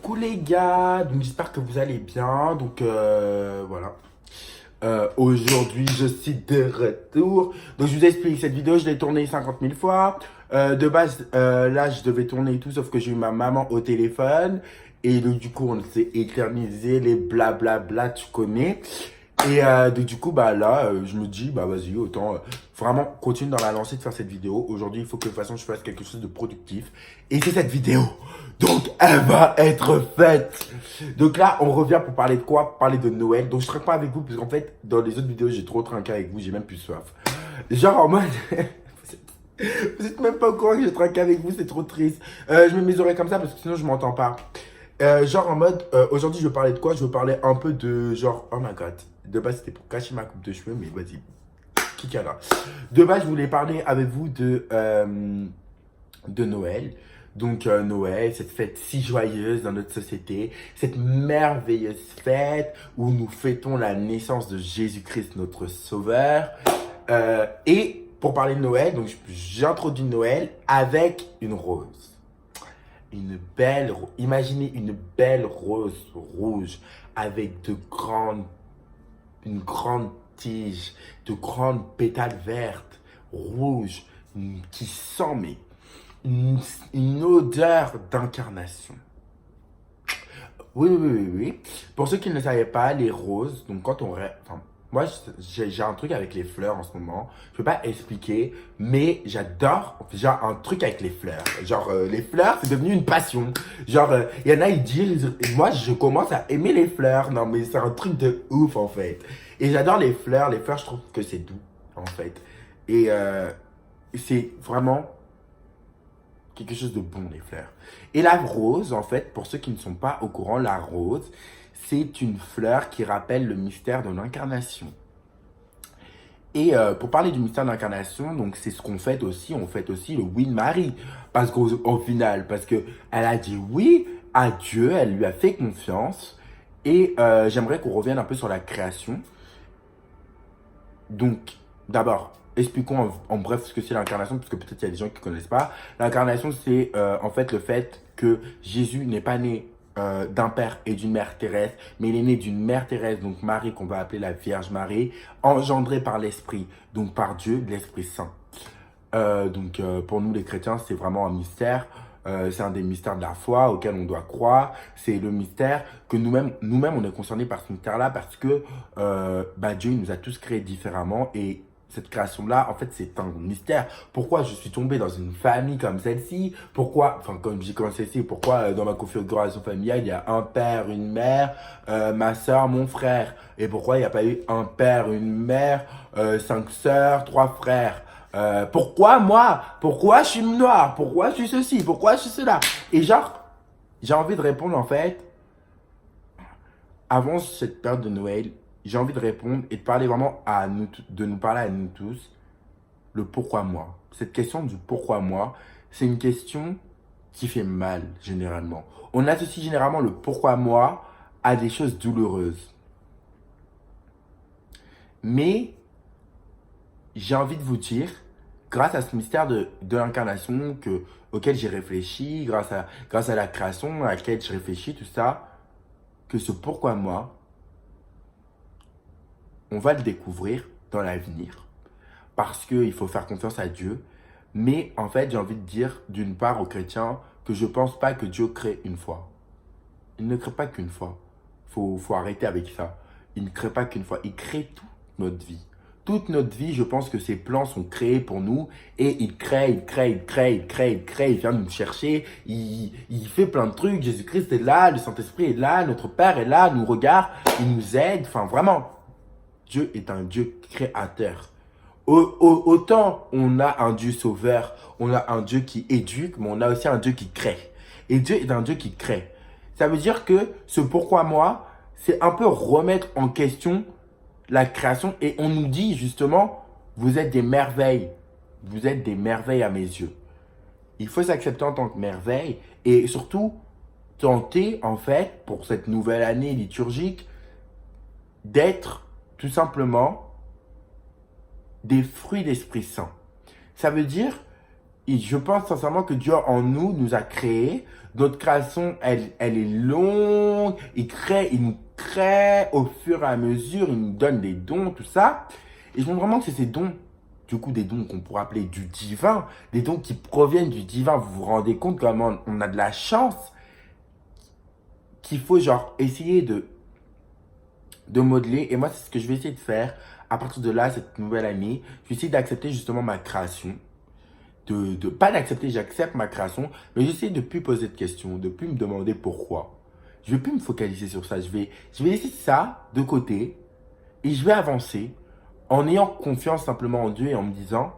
Coucou les gars, donc j'espère que vous allez bien. Donc voilà. Aujourd'hui je suis de retour. Donc je vous explique, cette vidéo je l'ai tournée 50 000 fois. De base là je devais tourner et tout, sauf que j'ai eu ma maman au téléphone. Et donc du coup on s'est éternisé, les blablabla, tu connais. Et donc du coup bah là je me dis bah vas-y autant vraiment continuer dans la lancée de faire cette vidéo. Aujourd'hui il faut que de toute façon je fasse quelque chose de productif. Et c'est cette vidéo. Donc elle va être faite. Donc là on revient pour parler de quoi? Parler de Noël. Donc je trinque pas avec vous parce qu'en fait dans les autres vidéos j'ai trop trinqué avec vous, j'ai même plus soif. Genre en mode vous êtes même pas au courant que j'ai trinqué avec vous, c'est trop triste. Je mets mes oreilles comme ça parce que sinon je m'entends pas. Genre en mode, aujourd'hui je veux parler de quoi? Je veux parler un peu de genre, oh my god. De base c'était pour cacher ma coupe de cheveux, mais vas-y, qui là. De base je voulais parler avec vous de Noël. Donc Noël, cette fête si joyeuse dans notre société, cette merveilleuse fête où nous fêtons la naissance de Jésus-Christ, notre Sauveur. Et pour parler de Noël, donc j'introduis Noël avec une rose. Imaginez une belle rose rouge avec une grande tige, de grandes pétales vertes, rouges, qui sent mais une odeur d'incarnation. Oui, oui, oui, oui. Pour ceux qui ne savaient pas, les roses, donc quand on... Enfin, moi, j'ai un truc avec les fleurs en ce moment. Je ne peux pas expliquer, mais j'adore. J'ai un truc avec les fleurs. Genre, les fleurs, c'est devenu une passion. Genre, il y en a, ils disent... Moi, je commence à aimer les fleurs. Non, mais c'est un truc de ouf, en fait. Et j'adore les fleurs. Les fleurs, je trouve que c'est doux, en fait. Et c'est vraiment quelque chose de bon, les fleurs. Et la rose, en fait, pour ceux qui ne sont pas au courant, la rose, c'est une fleur qui rappelle le mystère de l'incarnation. Et pour parler du mystère de l'incarnation, donc c'est ce qu'on fête aussi. On fête aussi le oui de Marie. Parce qu'au final, parce qu'elle a dit oui à Dieu, elle lui a fait confiance. Et j'aimerais qu'on revienne un peu sur la création. Donc, d'abord, expliquons en bref ce que c'est l'incarnation, parce que peut-être il y a des gens qui ne connaissent pas. L'incarnation, c'est en fait le fait que Jésus n'est pas né d'un père et d'une mère terrestre, mais il est né d'une mère terrestre, donc Marie, qu'on va appeler la Vierge Marie, engendrée par l'Esprit, donc par Dieu, l'Esprit Saint. Pour nous les chrétiens, c'est vraiment un mystère. C'est un des mystères de la foi auquel on doit croire. C'est le mystère que nous-mêmes, on est concernés par ce mystère-là parce que Dieu nous a tous créés différemment et cette création-là, en fait, c'est un mystère. Pourquoi je suis tombé dans une famille comme celle-ci? Pourquoi, enfin, comme j'ai commencé celle-ci, pourquoi dans ma configuration familiale, il y a un père, une mère, ma soeur, mon frère? Et pourquoi il n'y a pas eu un père, une mère, 5 sœurs, 3 frères? Pourquoi moi? Pourquoi je suis noir? Pourquoi je suis ceci? Pourquoi je suis cela? Et genre, j'ai envie de répondre en fait, avant cette période de Noël, j'ai envie de répondre et de parler vraiment à nous, de nous parler à nous tous, le pourquoi moi. Cette question du pourquoi moi, c'est une question qui fait mal généralement. On associe généralement le pourquoi moi à des choses douloureuses. Mais j'ai envie de vous dire, grâce à ce mystère de l'incarnation auquel j'ai réfléchi, grâce à la création à laquelle je réfléchis, tout ça, que ce pourquoi moi, on va le découvrir dans l'avenir. Parce qu'il faut faire confiance à Dieu. Mais en fait, j'ai envie de dire d'une part aux chrétiens que je ne pense pas que Dieu crée une fois. Il ne crée pas qu'une fois. Faut arrêter avec ça. Il ne crée pas qu'une fois. Il crée toute notre vie. Toute notre vie, je pense que ses plans sont créés pour nous et il crée, il vient nous chercher, il fait plein de trucs. Jésus-Christ est là, le Saint-Esprit est là, notre Père est là, nous regarde, il nous aide. Enfin, vraiment, Dieu est un Dieu créateur. Autant on a un Dieu sauveur, on a un Dieu qui éduque, mais on a aussi un Dieu qui crée. Et Dieu est un Dieu qui crée. Ça veut dire que ce pourquoi moi, c'est un peu remettre en question la création et on nous dit justement, vous êtes des merveilles. Vous êtes des merveilles à mes yeux. Il faut s'accepter en tant que merveille et surtout tenter en fait pour cette nouvelle année liturgique d'être tout simplement des fruits d'Esprit Saint. Ça veut dire, et je pense sincèrement que Dieu en nous a créé Notre création, elle est longue. Il nous crée au fur et à mesure. Il nous donne des dons, tout ça. Et je pense vraiment que c'est ces dons, du coup, des dons qu'on pourrait appeler du divin, des dons qui proviennent du divin. Vous vous rendez compte comment on a de la chance qu'il faut genre essayer de modeler. Et moi, c'est ce que je vais essayer de faire à partir de là, cette nouvelle année. Je vais essayer d'accepter justement ma création. Pas d'accepter, j'accepte ma création, mais j'essaie de plus poser de questions, de plus me demander pourquoi. Je vais plus me focaliser sur ça. Je vais laisser ça de côté et je vais avancer en ayant confiance simplement en Dieu et en me disant,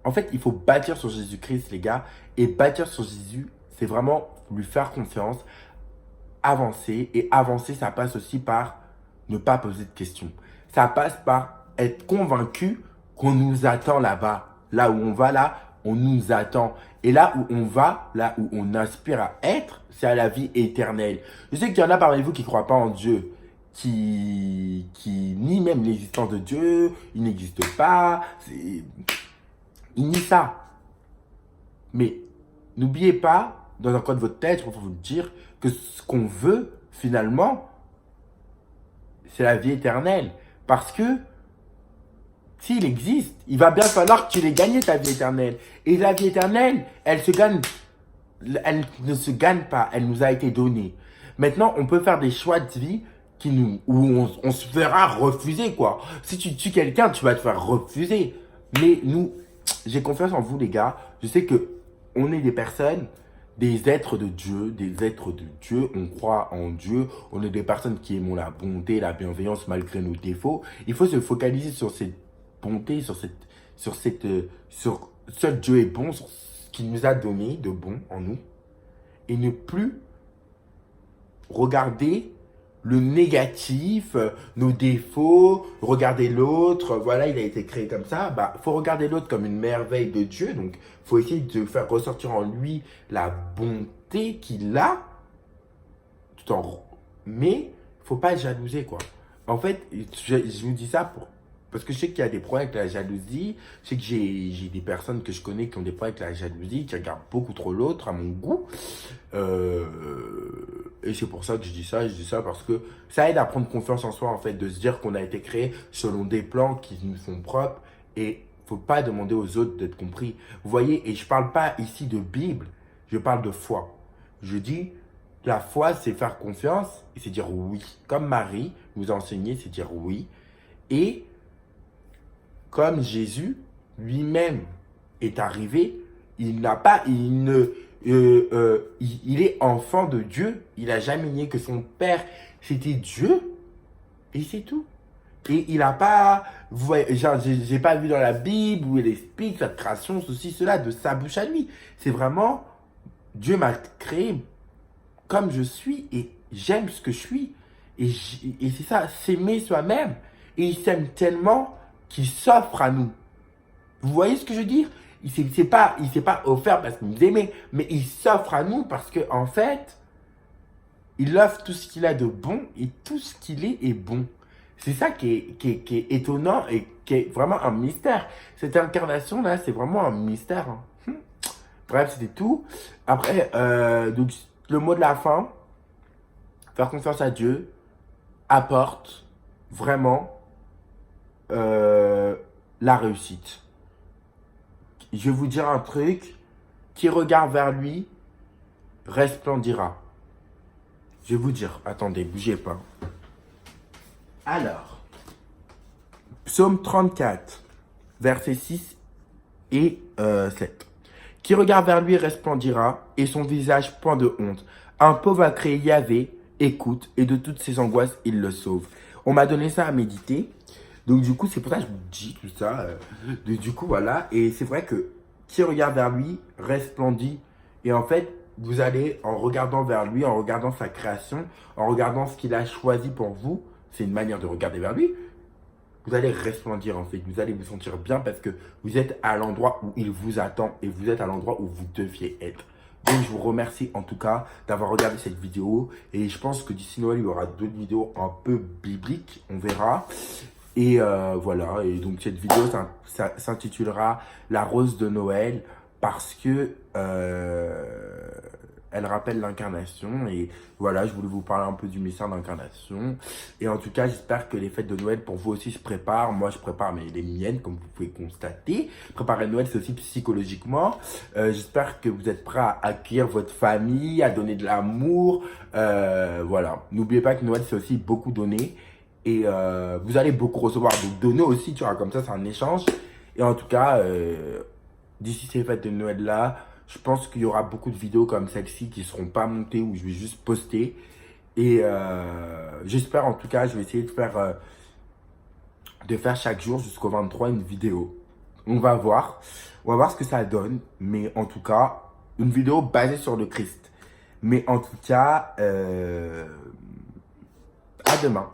en fait, il faut bâtir sur Jésus-Christ, les gars. Et bâtir sur Jésus, c'est vraiment lui faire confiance, avancer. Et avancer, ça passe aussi par ne pas poser de questions. Ça passe par être convaincu qu'on nous attend là-bas. Là où on va, là, on nous attend. Et là où on va, là où on aspire à être, c'est à la vie éternelle. Je sais qu'il y en a parmi vous qui ne croient pas en Dieu, qui nient même l'existence de Dieu, il n'existe pas, ils nient ça. Mais n'oubliez pas, dans un coin de votre tête, je préfère vous le dire, que ce qu'on veut, finalement, c'est la vie éternelle. Parce que, s'il existe, il va bien falloir que tu l'aies gagné ta vie éternelle. Et la vie éternelle, elle ne se gagne pas, elle nous a été donnée. Maintenant, on peut faire des choix de vie où on se fera refuser, quoi. Si tu tues quelqu'un, tu vas te faire refuser. Mais nous, j'ai confiance en vous, les gars. Je sais que on est des personnes, des êtres de Dieu, on croit en Dieu, on est des personnes qui aiment la bonté, la bienveillance malgré nos défauts. Il faut se focaliser sur cette bonté, sur ce Dieu est bon, sur ce qu'il nous a donné de bon en nous, et ne plus regarder le négatif, nos défauts, regarder l'autre, voilà, il a été créé comme ça, bah, faut regarder l'autre comme une merveille de Dieu, donc faut essayer de faire ressortir en lui la bonté qu'il a, mais faut pas jalouser, quoi. En fait, je vous dis ça parce que je sais qu'il y a des problèmes avec la jalousie. Je sais que j'ai des personnes que je connais qui ont des problèmes avec la jalousie, qui regardent beaucoup trop l'autre à mon goût. Et c'est pour ça que je dis ça. Je dis ça parce que ça aide à prendre confiance en soi, en fait, de se dire qu'on a été créé selon des plans qui nous sont propres. Et faut pas demander aux autres d'être compris. Vous voyez, et je parle pas ici de Bible, je parle de foi. Je dis, la foi, c'est faire confiance et c'est dire oui. Comme Marie nous a enseigné, c'est dire oui. Et comme Jésus lui-même est arrivé, il est enfant de Dieu. Il n'a jamais nié que son père, c'était Dieu. Et c'est tout. Et il n'a pas, vous voyez, genre, j'ai pas vu dans la Bible où il explique la création, ceci, cela, de sa bouche à lui. C'est vraiment, Dieu m'a créé comme je suis et j'aime ce que je suis. Et c'est ça, s'aimer soi-même. Et il s'aime tellement qu'il s'offre à nous. Vous voyez ce que je veux dire? Il s'est pas offert parce qu'il nous aimait, mais il s'offre à nous parce que en fait, il offre tout ce qu'il a de bon et tout ce qu'il est bon. C'est ça qui est étonnant et qui est vraiment un mystère. Cette incarnation-là, c'est vraiment un mystère. Hein. Bref, c'était tout. Après, donc, le mot de la fin, faire confiance à Dieu apporte vraiment la réussite. Je vais vous dire un truc, qui regarde vers lui resplendira. Je vais vous dire, attendez, bougez pas. Alors, Psaume 34, versets 6 et 7. Qui regarde vers lui resplendira, et son visage point de honte. Un pauvre a créé Yahvé, écoute, et de toutes ses angoisses, il le sauve. On m'a donné ça à méditer. Donc du coup, c'est pour ça que je vous dis tout ça. Du coup, voilà. Et c'est vrai que qui regarde vers lui resplendit. Et en fait, vous allez, en regardant vers lui, en regardant sa création, en regardant ce qu'il a choisi pour vous, c'est une manière de regarder vers lui, vous allez resplendir en fait. Vous allez vous sentir bien parce que vous êtes à l'endroit où il vous attend et vous êtes à l'endroit où vous deviez être. Donc je vous remercie en tout cas d'avoir regardé cette vidéo. Et je pense que d'ici Noël, il y aura d'autres vidéos un peu bibliques. On verra. Et voilà, et donc cette vidéo s'intitulera La rose de Noël parce que elle rappelle l'incarnation. Et voilà, je voulais vous parler un peu du mystère d'incarnation. Et en tout cas, j'espère que les fêtes de Noël pour vous aussi se préparent. Moi, je prépare les miennes, comme vous pouvez constater. Préparer Noël, c'est aussi psychologiquement. J'espère que vous êtes prêts à accueillir votre famille, à donner de l'amour. Voilà. N'oubliez pas que Noël, c'est aussi beaucoup donner. Et vous allez beaucoup recevoir. Donc, donner aussi, tu vois, comme ça, c'est un échange. Et en tout cas, d'ici ces fêtes de Noël là, je pense qu'il y aura beaucoup de vidéos comme celle-ci qui ne seront pas montées ou je vais juste poster. Et j'espère en tout cas, je vais essayer de faire chaque jour jusqu'au 23 une vidéo. On va voir. On va voir ce que ça donne. Mais en tout cas, une vidéo basée sur le Christ. Mais en tout cas, à demain.